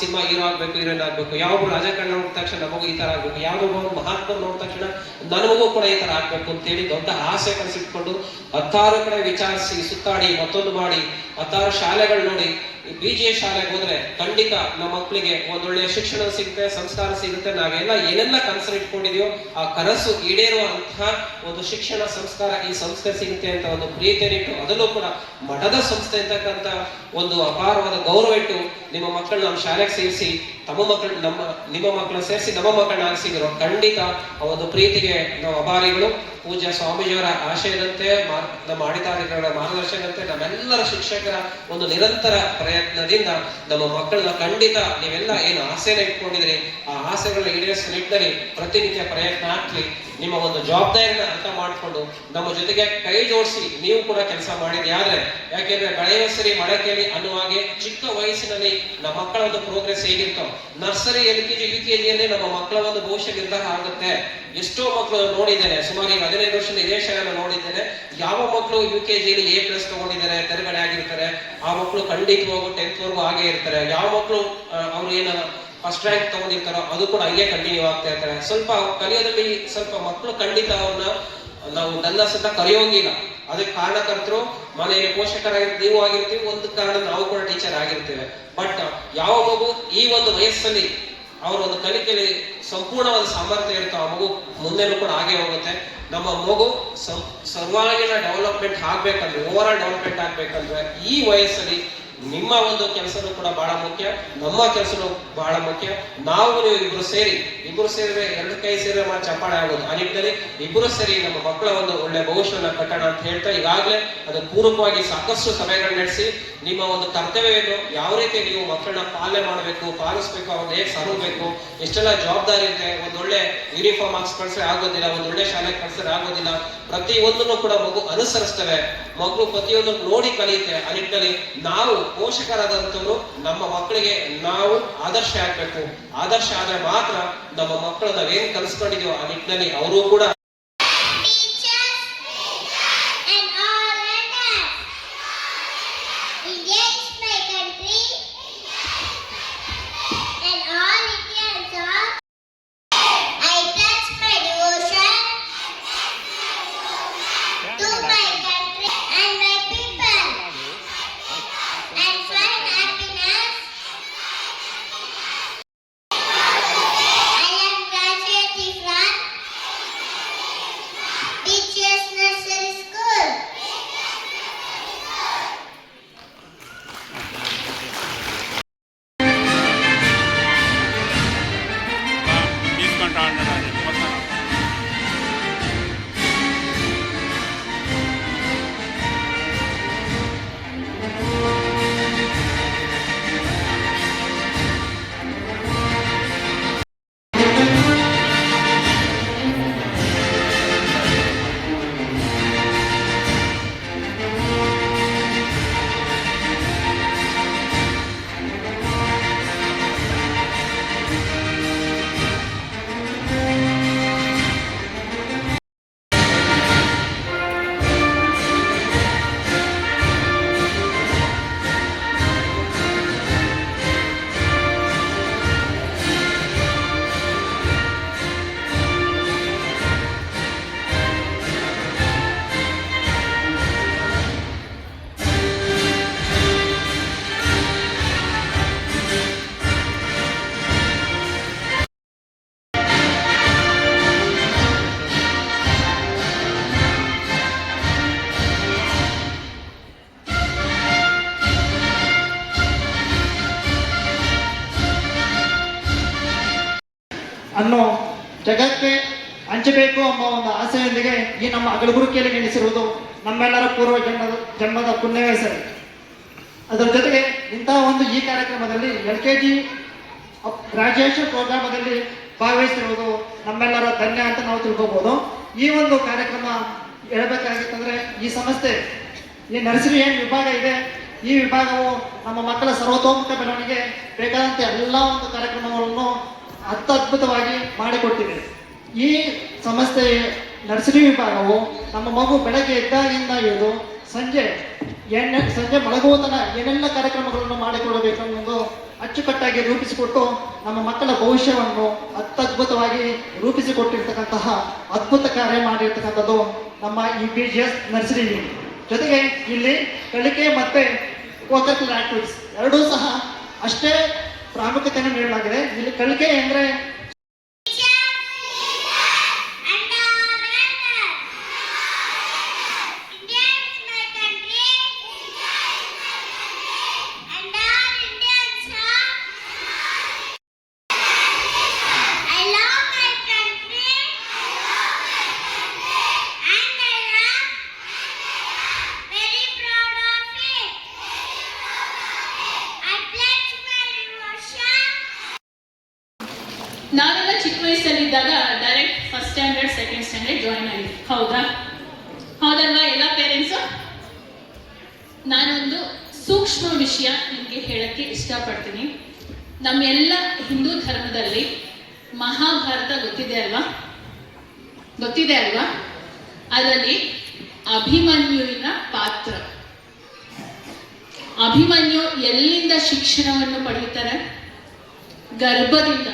Cinema hero ಆಗ್ಬೇಕು, heroine ಆಗ್ಬೇಕು, ಯಾವೊಬ್ರು ರಾಜಕಾರಣ ನೋಡಿದ ತಕ್ಷಣ ನಮಗೂ ಈ ತರ ಆಗ್ಬೇಕು, ಯಾವ್ದೊಬ್ಬ ಮಹಾತ್ಮ ನೋಡಿದ ತಕ್ಷಣ ನನಗೂ ಕೂಡ ಈ ತರ ಆಗ್ಬೇಕು ಅಂತೇಳಿ ದೊಡ್ಡ ಆಸೆ ಕನಸಿಟ್ಕೊಂಡು 10 ಕಡೆ ವಿಚಾರಿಸಿ ಸುತ್ತಾಡಿ ಮತ್ತೊಂದು ಮಾಡಿ 10 ಶಾಲೆಗಳು ನೋಡಿ BGA ಶಾಲೆಗೆ ಹೋದ್ರೆ ಖಂಡಿತ ನಮ್ಮ ಮಕ್ಕಳಿಗೆ ಒಂದೊಳ್ಳೆ ಶಿಕ್ಷಣ ಸಿಗುತ್ತೆ, ಸಂಸ್ಕಾರ ಸಿಗುತ್ತೆ. ನಾವೆಲ್ಲ ಏನೆಲ್ಲ ಕನಸು ಇಟ್ಕೊಂಡಿದೀವೋ ಆ ಕನಸು ಈಡೇರುವಂತಹ ಒಂದು ಶಿಕ್ಷಣ ಸಂಸ್ಕಾರ ಈ ಸಂಸ್ಥೆ ಸಿಗುತ್ತೆ ಅಂತ ಒಂದು ಪ್ರೀತಿಯನ್ನಿಟ್ಟು, ಅದಲ್ಲೂ ಕೂಡ ಮಠದ ಸಂಸ್ಥೆ ಅಂತಕ್ಕಂಥ ಒಂದು ಅಪಾರವಾದ ಗೌರವ ಇಟ್ಟು ನಿಮ್ಮ ಮಕ್ಕಳನ್ನ ನಮ್ಮ ಶಾಲೆಗೆ ಸೇರಿಸಿ ನಿಮ್ಮ ಮಕ್ಕಳನ್ನ ಸೇರಿಸಿ ನಮ್ಮ ಮಕ್ಕಳನ್ನ ಆರಿಸಿದ್ರು. ಖಂಡಿತ ಆ ಒಂದು ಪ್ರೀತಿಗೆ ನಾವು ಅಭಾರಿಗಳು. ಪೂಜ್ಯ ಸ್ವಾಮೀಜಿಯವರ ಆಶಯದಂತೆ, ನಮ್ಮ ಆಡಳಿತಾಧಿಕಾರಿಗಳ ಮಾರ್ಗದರ್ಶನದಂತೆ, ನಮ್ಮೆಲ್ಲರ ಶಿಕ್ಷಕರ ಒಂದು ನಿರಂತರ ಪ್ರಯತ್ನದಿಂದ ನಮ್ಮ ಮಕ್ಕಳನ್ನ ಖಂಡಿತ ನೀವೆಲ್ಲ ಏನು ಆಸೆನ ಇಟ್ಕೊಂಡಿದ್ರಿ ಆ ಆಸೆಗಳನ್ನ ಈಡೇರಿಸುವ ನಿಟ್ಟಿನಲ್ಲಿ ಪ್ರತಿನಿತ್ಯ ಪ್ರಯತ್ನ ಆಗ್ಲಿ. ನಿಮ್ಮ ಒಂದು ಜವಾಬ್ದಾರಿನ ಅರ್ಥ ಮಾಡಿಕೊಂಡು ನಮ್ಮ ಜೊತೆಗೆ ಕೈ ಜೋಡಿಸಿ ನೀವು ಕೂಡ ಕೆಲಸ ಮಾಡಿದ್ರಿ. ಆದ್ರೆ ಯಾಕೆಂದ್ರೆ ಬೆಳೆಯುವ ಸರಿ ಮಡಕೆಯಲ್ಲಿ ಅನ್ನುವಾಗೆ ಚಿಕ್ಕ ವಯಸ್ಸಿನಲ್ಲಿ ನಮ್ಮ ಮಕ್ಕಳ ಒಂದು ಪ್ರೋಗ್ರೆಸ್ ಹೇಗಿರ್ತಾವ, ನರ್ಸರಿ LKG UKGಯಲ್ಲಿ ನಮ್ಮ ಮಕ್ಕಳ ಒಂದು ಭವಿಷ್ಯ ನಿರ್ಧಾರ ಆಗುತ್ತೆ. ಎಷ್ಟೋ ಮಕ್ಕಳು ನೋಡಿದ್ದೇನೆ, ಸುಮಾರು 15 ವರ್ಷದ ಇದೇ ಶಾಲೆನ ನೋಡಿದ್ದೇನೆ. ಯಾವ ಮಕ್ಕಳು UKGಯಲ್ಲಿ A+ ತಗೊಂಡಿದ್ದಾರೆ, ತೆರಗಡೆ ಆಗಿರ್ತಾರೆ, ಆ ಮಕ್ಕಳು ಖಂಡಿತವಾಗೂ 10th ವರೆಗೂ ಹಾಗೆ ಇರ್ತಾರೆ. ಯಾವ ಮಕ್ಕಳು ಅವ್ರು ಏನ ಫಸ್ಟ್ ರ್ಯಾಂಕ್ ತಗೊಂಡಿರ್ತಾರೋ ಅದು ಕೂಡ ಹಂಗೆ ಕಂಟಿನ್ಯೂ ಆಗ್ತಾ ಇರ್ತಾರೆ. ಸ್ವಲ್ಪ ಕಲಿಯೋದ್ರಲ್ಲಿ ಸ್ವಲ್ಪ ಮಕ್ಕಳು ಖಂಡಿತ ಅವ್ರನ್ನ ನಾವು ಡಲ್ಲಸ್ ಅಂತ ಕರೆಯೋಂಗಿಲ್ಲ. ಅದಕ್ಕೆ ಕಾರಣಕರ್ತರು ಮನೆಯಲ್ಲಿ ಪೋಷಕರಾಗಿರ್ತೀವಿ, ನೀವು ಆಗಿರ್ತೀವಿ, ಒಂದು ಕಾರಣ ನಾವು ಕೂಡ ಟೀಚರ್ ಆಗಿರ್ತೇವೆ. ಬಟ್ ಯಾವ ಮಗು ಈ ಒಂದು ವಯಸ್ಸಲ್ಲಿ ಅವರ ಒಂದು ಕಲಿಕೆಯಲ್ಲಿ ಸಂಪೂರ್ಣವಾದ ಸಾಮರ್ಥ್ಯ ಇರುತ್ತೋ ಆ ಮಗು ಮುಂದೆನೂ ಕೂಡ ಹಾಗೆ ಹೋಗುತ್ತೆ. ನಮ್ಮ ಮಗು ಸರ್ವಾಂಗೀಣ ಡೆವಲಪ್ಮೆಂಟ್ ಆಗ್ಬೇಕಂದ್ರೆ, ಓವರ್ ಆಲ್ ಡೆವಲಪ್ಮೆಂಟ್ ಆಗ್ಬೇಕಂದ್ರೆ ಈ ವಯಸ್ಸಲ್ಲಿ ನಿಮ್ಮ ಒಂದು ಕೆಲಸನೂ ಕೂಡ ಬಹಳ ಮುಖ್ಯ, ನಮ್ಮ ಕೆಲಸನೂ ಬಹಳ ಮುಖ್ಯ. ನಾವು ನೀವು ಇಬ್ರು ಸೇರಿದ್ರೆ 2 ಕೈ ಸೇರಿದ್ರೆ ಮಾತ್ರ ಚಪ್ಪಾಳೆ ಆಗೋದು. ಆ ನಿಟ್ಟಿನಲ್ಲಿ ಇಬ್ರು ಸೇರಿ ನಮ್ಮ ಮಕ್ಕಳ ಒಂದು ಒಳ್ಳೆ ಭವಿಷ್ಯವನ್ನು ಕಟ್ಟೋಣ ಅಂತ ಹೇಳ್ತಾ ಈಗಾಗಲೇ ಅದಕ್ಕೆ ಪೂರಕವಾಗಿ ಸಾಕಷ್ಟು ಸಭೆಗಳು ನಡೆಸಿ ನಿಮ್ಮ ಒಂದು ಕರ್ತವ್ಯವೇನು, ಯಾವ ರೀತಿ ನೀವು ಮಕ್ಕಳನ್ನ ಪಾಲನೆ ಮಾಡಬೇಕು, ಪಾಲಿಸ್ಬೇಕು, ಅವ್ರನ್ನ ಹೇಗೆ ಸರಬೇಕು, ಎಷ್ಟೆಲ್ಲ ಜವಾಬ್ದಾರಿ ಇದೆ. ಒಂದೊಳ್ಳೆ ಯೂನಿಫಾರ್ಮ್ ಹಾಕ್ಸ್ ಕಳ್ಸಿದ್ರೆ ಆಗೋದಿಲ್ಲ, ಒಂದೊಳ್ಳೆ ಶಾಲೆಗೆ ಕಳ್ಸಿದ್ರೆ ಆಗೋದಿಲ್ಲ. ಪ್ರತಿಯೊಂದನ್ನು ಕೂಡ ಮಗು ಅನುಸರಿಸ್ತವೆ, ಮಗು ಪ್ರತಿಯೊಂದನ್ನು ನೋಡಿ ಕಲಿಯುತ್ತೆ. ಆ ನಿಟ್ಟಿನಲ್ಲಿ ನಾವು ಪೋಷಕರಾದಂಥವ್ರು ನಮ್ಮ ಮಕ್ಕಳಿಗೆ ನಾವು ಆದರ್ಶ ಆಗ್ಬೇಕು. ಆದರ್ಶ ಆದ್ರೆ ಮಾತ್ರ ನಮ್ಮ ಮಕ್ಕಳು ನಾವೇನ್ ಕಲಿಸ್ಕೊಂಡಿದೀವೋ ಆ ನಿಟ್ಟಿನಲ್ಲಿ ಅವರು ಕೂಡ ಅನ್ನು ಜಗಕ್ಕೆ ಹಂಚಬೇಕು ಎಂಬ ಒಂದು ಆಸೆಯೊಂದಿಗೆ ಈ ನಮ್ಮ ಅಗಲಗುರುಕಿಯಲ್ಲಿ ನೆಲೆಸಿರುವುದು ನಮ್ಮೆಲ್ಲರ ಪೂರ್ವ ಜನ್ಮದ ಪುಣ್ಯವೇ ಸರಿ. ಅದರ ಜೊತೆಗೆ ಇಂತಹ ಒಂದು ಈ ಕಾರ್ಯಕ್ರಮದಲ್ಲಿ LKG ಗ್ರಾಜುಯೇಷನ್ ಪ್ರೋಗ್ರಾಮದಲ್ಲಿ ಭಾಗವಹಿಸಿರುವುದು ನಮ್ಮೆಲ್ಲರ ಧನ್ಯ ಅಂತ ನಾವು ತಿಳ್ಕೋಬಹುದು. ಈ ಒಂದು ಕಾರ್ಯಕ್ರಮ ಹೇಳಬೇಕಾಗಿತ್ತಂದ್ರೆ ಈ ಸಂಸ್ಥೆ ಈ ನರ್ಸರಿ ಏನು ವಿಭಾಗ ಇದೆ, ಈ ವಿಭಾಗವು ನಮ್ಮ ಮಕ್ಕಳ ಸರ್ವತೋಮುಖ ಬೆಳವಣಿಗೆ ಬೇಕಾದಂತೆ ಎಲ್ಲ ಒಂದು ಕಾರ್ಯಕ್ರಮಗಳನ್ನು ಅತ್ಯದ್ಭುತವಾಗಿ ಮಾಡಿಕೊಟ್ಟಿದೆ. ಈ ಸಂಸ್ಥೆ ನರ್ಸರಿ ವಿಭಾಗವು ನಮ್ಮ ಮಗು ಬೆಳಗ್ಗೆ ಎದ್ದಾಗಿಂದ ಹಿಡಿದು ಸಂಜೆ ಸಂಜೆ ಮಲಗುವ ತನಕ ಏನೆಲ್ಲ ಕಾರ್ಯಕ್ರಮಗಳನ್ನು ಮಾಡಿಕೊಡಬೇಕು ಅನ್ನೋದು ಅಚ್ಚುಕಟ್ಟಾಗಿ ರೂಪಿಸಿಕೊಟ್ಟು ನಮ್ಮ ಮಕ್ಕಳ ಭವಿಷ್ಯವನ್ನು ಅತ್ಯದ್ಭುತವಾಗಿ ರೂಪಿಸಿಕೊಟ್ಟಿರ್ತಕ್ಕಂತಹ ಅದ್ಭುತ ಕಾರ್ಯ ಮಾಡಿರ್ತಕ್ಕಂಥದ್ದು ನಮ್ಮ ಈ BGS ನರ್ಸರಿ. ಜೊತೆಗೆ ಇಲ್ಲಿ ಕಲಿಕೆ ಮತ್ತೆ ಕೋಕರಿಕ್ಯುಲರ್ ಆಕ್ಟಿವಿಟೀಸ್ ಎರಡೂ ಸಹ ಅಷ್ಟೇ ಪ್ರಾಮುಖ್ಯತೆಯನ್ನು ನೀಡಲಾಗಿದೆ. ಇಲ್ಲಿ ಕಲಿಕೆ ಅಂದರೆ ನಾವೆಲ್ಲ ಚಿಕ್ಕ ವಯಸ್ಸಲ್ಲಿದ್ದಾಗ direct first standard second standard join ಆಗಿದೆ, ಹೌದಲ್ವಾ ಎಲ್ಲ ಪೇರೆಂಟ್ಸು? ನಾನೊಂದು ಸೂಕ್ಷ್ಮ ವಿಷಯ ನಿಮಗೆ ಹೇಳಕ್ಕೆ ಇಷ್ಟಪಡ್ತೀನಿ. ನಮ್ಮೆಲ್ಲ ಹಿಂದೂ ಧರ್ಮದಲ್ಲಿ ಮಹಾಭಾರತ ಗೊತ್ತಿದೆ ಅಲ್ವಾ? ಅದರಲ್ಲಿ ಅಭಿಮನ್ಯುವಿನ ಪಾತ್ರ. ಅಭಿಮನ್ಯು ಎಲ್ಲಿಂದ ಶಿಕ್ಷಣವನ್ನು ಪಡೆಯುತ್ತಾರೆ? ಗರ್ಭದಿಂದ,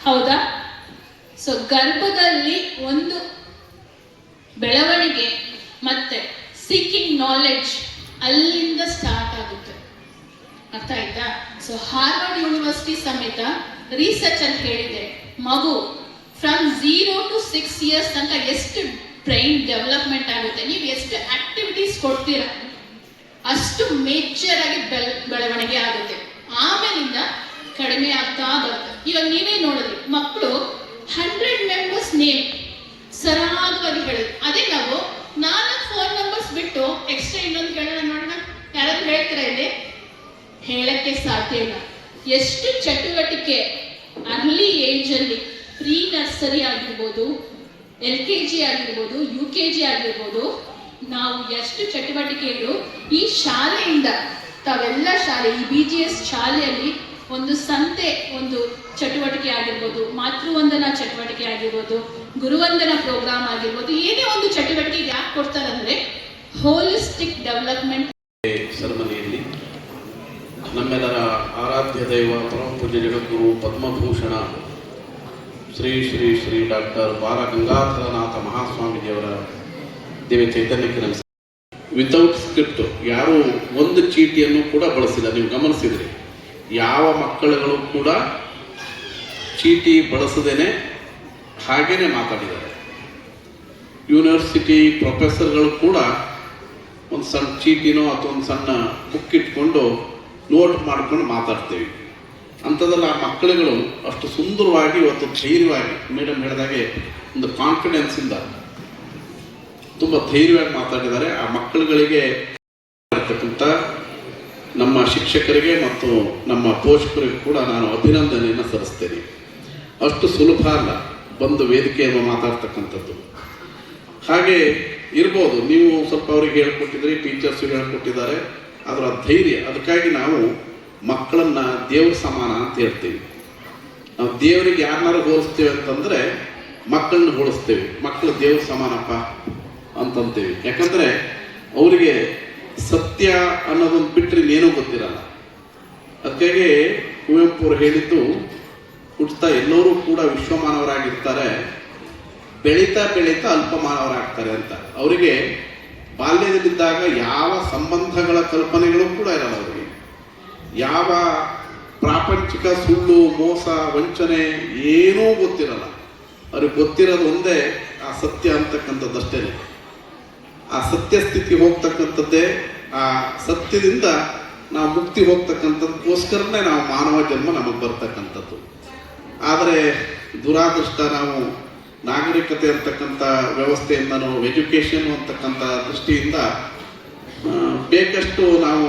ಹೌದಾ? ಸೊ ಗರ್ಭದಲ್ಲಿ ಒಂದು ಬೆಳವಣಿಗೆ ಮತ್ತೆ ಸೀಕಿಂಗ್ ನಾಲೆಡ್ಜ್ ಅಲ್ಲಿಂದ ಸ್ಟಾರ್ಟ್ ಆಗುತ್ತೆ. ಅರ್ಥ ಆಯ್ತಾ? ಸೊ ಹಾರ್ವರ್ಡ್ ಯೂನಿವರ್ಸಿಟಿ ಸಮೇತ ರಿಸರ್ಚ್ ಅಲ್ಲಿ ಹೇಳಿದೆ, ಮಗು ಫ್ರಮ್ 0 to 6 years ತನಕ ಎಷ್ಟು ಬ್ರೈನ್ ಡೆವಲಪ್ಮೆಂಟ್ ಆಗುತ್ತೆ, ನೀವು ಎಷ್ಟು ಆಕ್ಟಿವಿಟೀಸ್ ಕೊಡ್ತೀರಾ ಅಷ್ಟು ಮೇಜರ್ ಆಗಿ ಬೆಳವಣಿಗೆ ಆಗುತ್ತೆ. ಆಮೇಲಿಂದ ಕಡಿಮೆ ಆಗ್ತಾ ಬರುತ್ತೆ. ಇವಾಗ ನೀವೇ ನೋಡಿದ್ರಿ, ಮಕ್ಕಳು 100 ಮೆಂಬರ್ಸ್ ನೇಮ್ ಸರಾಗವಾಗಿ ಹೇಳಿದ್ರು. ಅದೇ ನಾವು 4 ಫೋನ್ ನಂಬರ್ಸ್ ಬಿಟ್ಟು ಎಕ್ಸ್ಟ್ರಾ ಇನ್ನೊಂದು ಹೇಳೋಣ, ನೋಡೋಣ ಯಾರಾದ್ರೂ ಹೇಳ್ತೀರಾ? ಇಲ್ಲಿ ಹೇಳಕ್ಕೆ ಸಾಧ್ಯ ಇಲ್ಲ. ಎಷ್ಟು ಚಟುವಟಿಕೆ ಅರ್ಲಿ ಏಜ್ ಅಲ್ಲಿ, ಪ್ರೀ ನರ್ಸರಿ ಆಗಿರ್ಬೋದು, LKG ಆಗಿರ್ಬೋದು, UKG ಆಗಿರ್ಬೋದು, ನಾವು ಎಷ್ಟು ಚಟುವಟಿಕೆಗಳು ಈ ಶಾಲೆಯಿಂದ, ತಾವೆಲ್ಲ ಶಾಲೆ, ಈ BGS ಶಾಲೆಯಲ್ಲಿ ಒಂದು ಸಂತೆ, ಒಂದು ಚಟುವಟಿಕೆ ಆಗಿರ್ಬೋದು, ಮಾತೃವಂದನಾ ಚಟುವಟಿಕೆ ಆಗಿರ್ಬೋದು, ಗುರುವಂದನಾ ಪ್ರೋಗ್ರಾಮ್ ಆಗಿರ್ಬೋದು, ಏನೇ ಒಂದು ಚಟುವಟಿಕೆ ಯಾಕೆ ಕೊಡ್ತಾರಂದ್ರೆ ಹೋಲಿಸ್ಟಿಕ್ ಡೆವಲಪ್ಮೆಂಟ್. ಸೆರೆಮನಿಯಲ್ಲಿ ನಮ್ಮೆಲ್ಲರ ಆರಾಧ್ಯ ದೈವ ಪರಮ ಪೂಜ್ಯ ಜಗದ್ಗುರು ಪದ್ಮಭೂಷಣ ಶ್ರೀ ಶ್ರೀ ಶ್ರೀ ಡಾಕ್ಟರ್ ಬಾಲ ಗಂಗಾಧರನಾಥ ಮಹಾಸ್ವಾಮೀಜಿಯವರ ದಿವ್ಯ ಚೈತನ್ಯಕ್ಕೆ ನಮಸ್ಕಾರ. ವಿತೌಟ್ ಸ್ಕ್ರಿಪ್ಟ್ ಯಾರೂ ಒಂದು ಚೀಟಿಯನ್ನು ಕೂಡ ಬಳಸಿಲ್ಲ. ನೀವು ಗಮನಿಸಿದ್ರಿ, ಯಾವ ಮಕ್ಕಳುಗಳು ಕೂಡ ಚೀಟಿ ಬಳಸದೇನೆ ಹಾಗೇನೆ ಮಾತಾಡಿದ್ದಾರೆ. ಯೂನಿವರ್ಸಿಟಿ ಪ್ರೊಫೆಸರ್ಗಳು ಕೂಡ ಒಂದು ಸಣ್ಣ ಚೀಟಿನೋ ಅಥವಾ ಒಂದು ಸಣ್ಣ ಬುಕ್ ಇಟ್ಕೊಂಡು ನೋಟ್ ಮಾಡ್ಕೊಂಡು ಮಾತಾಡ್ತೇವೆ. ಅಂಥದ್ದೆಲ್ಲ ಆ ಮಕ್ಕಳುಗಳು ಅಷ್ಟು ಸುಂದರವಾಗಿ ಇವತ್ತು ಧೈರ್ಯವಾಗಿ, ಮೇಡಮ್ ಹೇಳಿದಾಗೆ ಒಂದು ಕಾನ್ಫಿಡೆನ್ಸಿಂದ ತುಂಬ ಧೈರ್ಯವಾಗಿ ಮಾತಾಡಿದ್ದಾರೆ. ಆ ಮಕ್ಕಳುಗಳಿಗೆ ಇರ್ತಕ್ಕಂಥ ನಮ್ಮ ಶಿಕ್ಷಕರಿಗೆ ಮತ್ತು ನಮ್ಮ ಪೋಷಕರಿಗೂ ಕೂಡ ನಾನು ಅಭಿನಂದನೆಯನ್ನು ಸಲ್ಲಿಸ್ತೇನೆ. ಅಷ್ಟು ಸುಲಭ ಅಲ್ಲ ಬಂದು ವೇದಿಕೆಯನ್ನು ಮಾತಾಡ್ತಕ್ಕಂಥದ್ದು. ಹಾಗೆ ಇರ್ಬೋದು, ನೀವು ಸ್ವಲ್ಪ ಅವ್ರಿಗೆ ಹೇಳ್ಕೊಟ್ಟಿದ್ರಿ, ಟೀಚರ್ಸ್ಗೆ ಹೇಳ್ಕೊಟ್ಟಿದ್ದಾರೆ, ಅದರ ಧೈರ್ಯ. ಅದಕ್ಕಾಗಿ ನಾವು ಮಕ್ಕಳನ್ನ ದೇವ್ರ ಸಮಾನ ಅಂತ ಹೇಳ್ತೀವಿ. ನಾವು ದೇವರಿಗೆ ಯಾರನ್ನಾರು ಹೋಲಿಸ್ತೇವೆ ಅಂತಂದರೆ ಮಕ್ಕಳನ್ನ ಹೋಲಿಸ್ತೇವೆ. ಮಕ್ಕಳು ದೇವ್ರ ಸಮಾನಪ್ಪ ಅಂತಂತೇವೆ. ಯಾಕಂದರೆ ಅವರಿಗೆ ಸತ್ಯ ಅನ್ನೋದೊಂದು ಬಿಟ್ಟರೆ ಇನ್ನೇನೂ ಗೊತ್ತಿರಲ್ಲ. ಅದಕ್ಕಾಗಿ ಕುವೆಂಪು ಅವರು ಹೇಳಿದ್ದು, ಹುಟ್ಟುತ್ತಾ ಎಲ್ಲರೂ ಕೂಡ ವಿಶ್ವಮಾನವರಾಗಿರ್ತಾರೆ, ಬೆಳೀತಾ ಬೆಳೀತಾ ಅಲ್ಪಮಾನವರಾಗ್ತಾರೆ ಅಂತ. ಅವರಿಗೆ ಬಾಲ್ಯದಲ್ಲಿದ್ದಾಗ ಯಾವ ಸಂಬಂಧಗಳ ಕಲ್ಪನೆಗಳು ಕೂಡ ಇರಲ್ಲ. ಅವರಿಗೆ ಯಾವ ಪ್ರಾಪಂಚಿಕ ಸುಳ್ಳು, ಮೋಸ, ವಂಚನೆ ಏನೂ ಗೊತ್ತಿರಲ್ಲ. ಅವ್ರಿಗೆ ಗೊತ್ತಿರೋದು ಒಂದೇ, ಆ ಸತ್ಯ ಅಂತಕ್ಕಂಥದ್ದಷ್ಟೇ. ಆ ಸತ್ಯ ಸ್ಥಿತಿ ಹೋಗ್ತಕ್ಕಂಥದ್ದೇ, ಆ ಸತ್ಯದಿಂದ ನಾವು ಮುಕ್ತಿ ಹೋಗ್ತಕ್ಕಂಥದ್ದಕ್ಕೋಸ್ಕರನೇ ನಾವು ಮಾನವ ಜನ್ಮ ನಮಗೆ ಬರ್ತಕ್ಕಂಥದ್ದು. ಆದರೆ ದುರಾದೃಷ್ಟ, ನಾವು ನಾಗರಿಕತೆ ಅಂತಕ್ಕಂಥ ವ್ಯವಸ್ಥೆಯಿಂದ, ಎಜುಕೇಷನ್ ಅಂತಕ್ಕಂಥ ದೃಷ್ಟಿಯಿಂದ ಬೇಕಷ್ಟು ನಾವು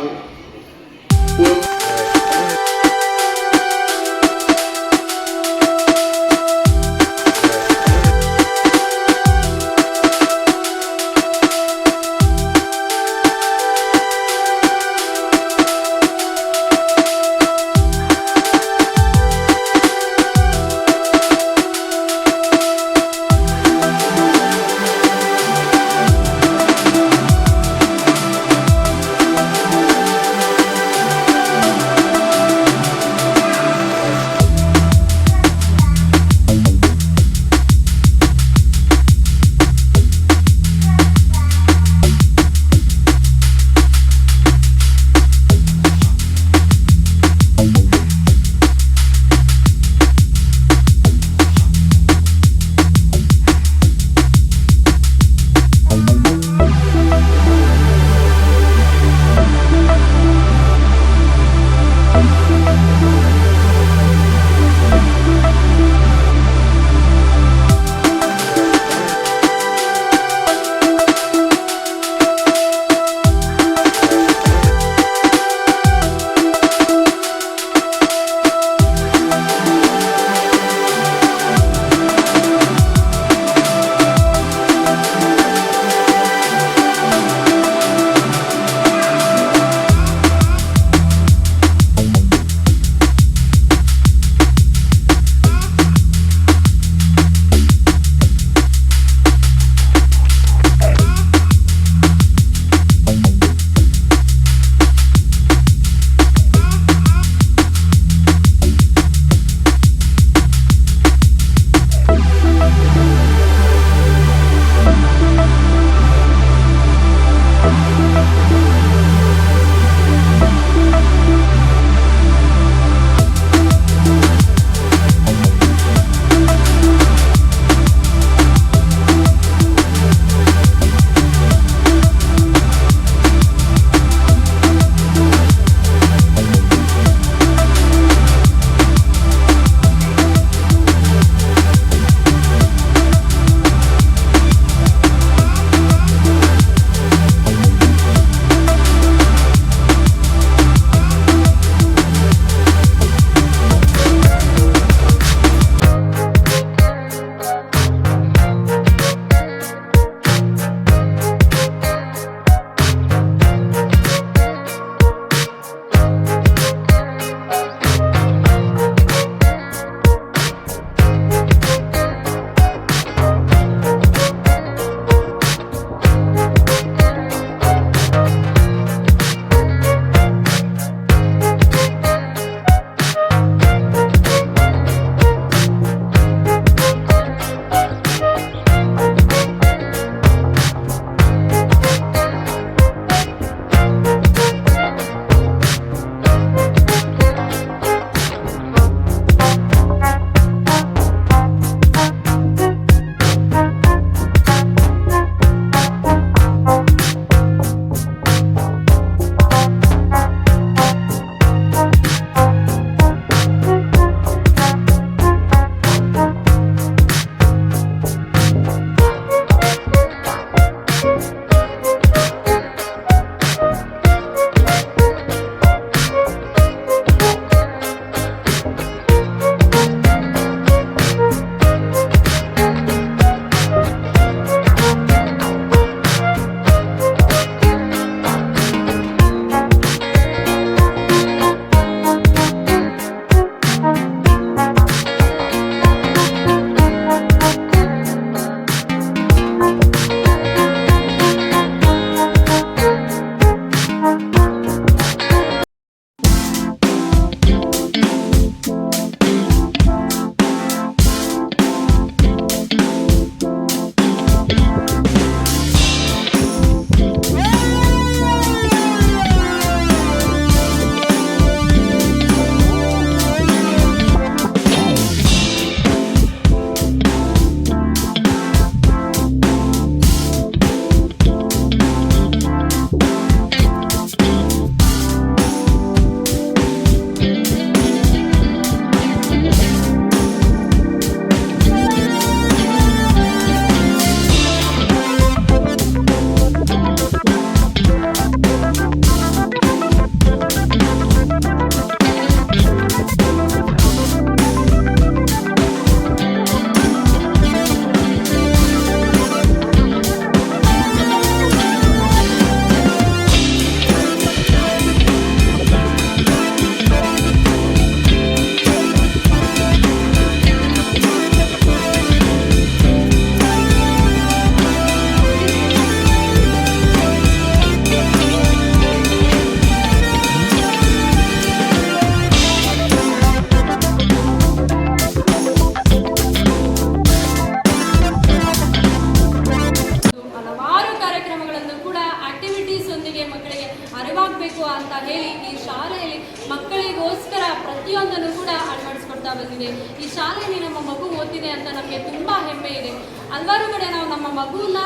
ಬರ್ತಿದೆ ಅಂತ ನಮಗೆ ತುಂಬ ಹೆಮ್ಮೆ ಇದೆ. ಹಲವಾರು ಕಡೆ ನಾವು ನಮ್ಮ ಮಗುನ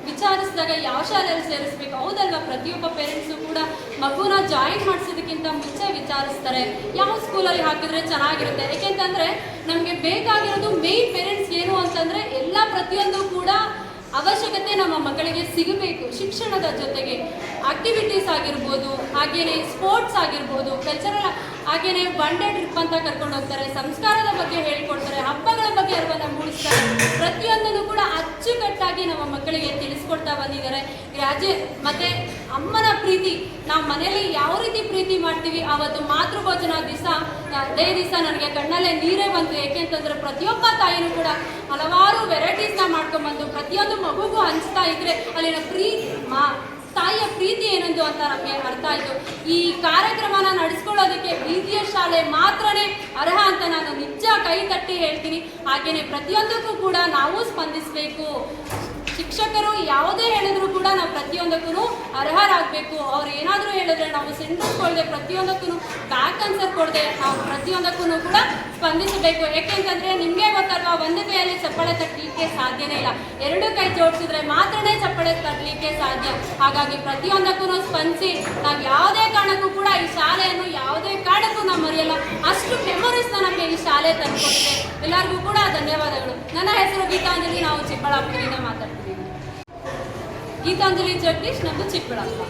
ವಿಚಾರಿಸಿದಾಗ ಯಾವ ಶಾಲೆಯಲ್ಲಿ ಸೇರಿಸ್ಬೇಕು, ಹೌದಲ್ವಾ, ಪ್ರತಿಯೊಬ್ಬ ಪೇರೆಂಟ್ಸು ಕೂಡ ಮಗುನ ಜಾಯಿನ್ ಮಾಡಿಸೋದಕ್ಕಿಂತ ಮುಂಚೆ ವಿಚಾರಿಸ್ತಾರೆ ಯಾವ ಸ್ಕೂಲಲ್ಲಿ ಹಾಕಿದ್ರೆ ಚೆನ್ನಾಗಿರುತ್ತೆ. ಏಕೆಂತಂದರೆ ನಮಗೆ ಬೇಕಾಗಿರೋದು ಮೇನ್ ಪೇರೆಂಟ್ಸ್ ಏನು ಅಂತಂದರೆ ಎಲ್ಲ ಪ್ರತಿಯೊಂದು ಕೂಡ ಅವಶ್ಯಕತೆ ನಮ್ಮ ಮಕ್ಕಳಿಗೆ ಸಿಗಬೇಕು. ಶಿಕ್ಷಣದ ಜೊತೆಗೆ ಆಕ್ಟಿವಿಟೀಸ್ ಆಗಿರ್ಬೋದು, ಹಾಗೇನೆ ಸ್ಪೋರ್ಟ್ಸ್ ಆಗಿರ್ಬೋದು, ಕಲ್ಚರಲ್, ಹಾಗೇನೆ ಒನ್ ಡೇ ಟ್ರಿಪ್ ಅಂತ ಕರ್ಕೊಂಡು ಹೋಗ್ತಾರೆ, ಸಂಸ್ಕಾರದ ಬಗ್ಗೆ ಹೇಳ್ಕೊಡ್ತಾರೆ, ಹಬ್ಬಗಳ ಬಗ್ಗೆ ಅರಿವನ್ನ ಮೂಡಿಸ್ತಾರೆ. ಪ್ರತಿಯೊಂದನ್ನು ಕೂಡ ಅಚ್ಚುಕಟ್ಟಾಗಿ ನಮ್ಮ ಮಕ್ಕಳಿಗೆ ತಿಳಿಸ್ಕೊಡ್ತಾ ಬಂದಿದ್ದಾರೆ. ಮತ್ತೆ ಅಮ್ಮನ ಪ್ರೀತಿ, ನಾವು ಮನೆಯಲ್ಲಿ ಯಾವ ರೀತಿ ಪ್ರೀತಿ ಮಾಡ್ತೀವಿ, ಆವತ್ತು ಮಾತೃಭೋಜನ ದಿವಸ ಅದೇ ದಿವಸ ನನಗೆ ಕಣ್ಣಲ್ಲೇ ನೀರೇ ಬಂತು. ಏಕೆಂತಂದ್ರೆ ಪ್ರತಿಯೊಬ್ಬ ತಾಯಿನೂ ಕೂಡ ಹಲವಾರು ವೆರೈಟೀಸ್ನ ಮಾಡ್ಕೊಂಡ್ಬಂದು ಪ್ರತಿಯೊಂದು ಮಗುಗೂ ಹಂಚ್ತಾ ಇದ್ರೆ ಅಲ್ಲಿನ ತಾಯಿಯ ಪ್ರೀತಿ ಏನಂದು ಅಂತ ನಮಗೆ ಅರ್ಥ ಆಯಿತು. ಈ ಕಾರ್ಯಕ್ರಮನ ನಡೆಸ್ಕೊಳ್ಳೋದಕ್ಕೆ ಬೀದಿಯ ಶಾಲೆ ಮಾತ್ರನೇ ಅರ್ಹ ಅಂತ ನಾನು ನಿಜ ಕೈ ತಟ್ಟಿ ಹೇಳ್ತೀನಿ. ಹಾಗೇನೆ ಪ್ರತಿಯೊಂದಕ್ಕೂ ಕೂಡ ನಾವು ಸ್ಪಂದಿಸಬೇಕು. ಶಿಕ್ಷಕರು ಯಾವುದೇ ಹೇಳಿದ್ರು ಕೂಡ ನಾವು ಪ್ರತಿಯೊಂದಕ್ಕೂ ಅರ್ಹರಾಗಬೇಕು. ಅವ್ರು ಏನಾದರೂ ಹೇಳಿದ್ರೆ ನಾವು ಸೆಂಟೆನ್ಸ್ ಕೊಡದೆ, ಪ್ರತಿಯೊಂದಕ್ಕೂ ಬ್ಯಾಕ್ ಆನ್ಸರ್ ಕೊಡದೆ ನಾವು ಪ್ರತಿಯೊಂದಕ್ಕೂ ಕೂಡ ಸ್ಪಂದಿಸಬೇಕು. ಯಾಕೆಂತಂದರೆ ನಿಮಗೆ ಗೊತ್ತಲ್ವಾ, ಒಂದು ಕೈಯಲ್ಲಿ ಚಪ್ಪಾಳೆ ತಟ್ಟಲಿಕ್ಕೆ ಸಾಧ್ಯನೇ ಇಲ್ಲ, ಎರಡು ಕೈ ಜೋಡಿಸಿದ್ರೆ ಮಾತ್ರನೇ ಚಪ್ಪಾಳೆ ತಟ್ಟಲಿಕ್ಕೆ ಸಾಧ್ಯ. ಹಾಗಾಗಿ ಪ್ರತಿಯೊಂದಕ್ಕೂ ಸ್ಪಂದಿಸಿ ನಾವು ಯಾವುದೇ ಕಾರಣಕ್ಕೂ ಕೂಡ ಈ ಶಾಲೆಯನ್ನು ಯಾವುದೇ ಕಾರಣಕ್ಕೂ ನಾವು ಮರೆಯಲ್ಲ. ಅಷ್ಟು ಮೆಮೊರೀಸ್ನ ನಮಗೆ ಈ ಶಾಲೆ ತಂದುಕೊಟ್ಟಿದೆ. ಎಲ್ಲರಿಗೂ ಕೂಡ ಧನ್ಯವಾದಗಳು. ನನ್ನ ಹೆಸರು ಗೀತಾಂಜಲಿ, ನಾವು ಚಿಕ್ಕಬಳ್ಳಾಪುರದಿಂದ ಮಾತಾಡ್ತೀವಿ. ಗೀತಾಂಜಲಿ ಜಗದೀಶ್, ನಮ್ಮದು ಚಿಕ್ಕಬಳ್ಳಾಪುರ.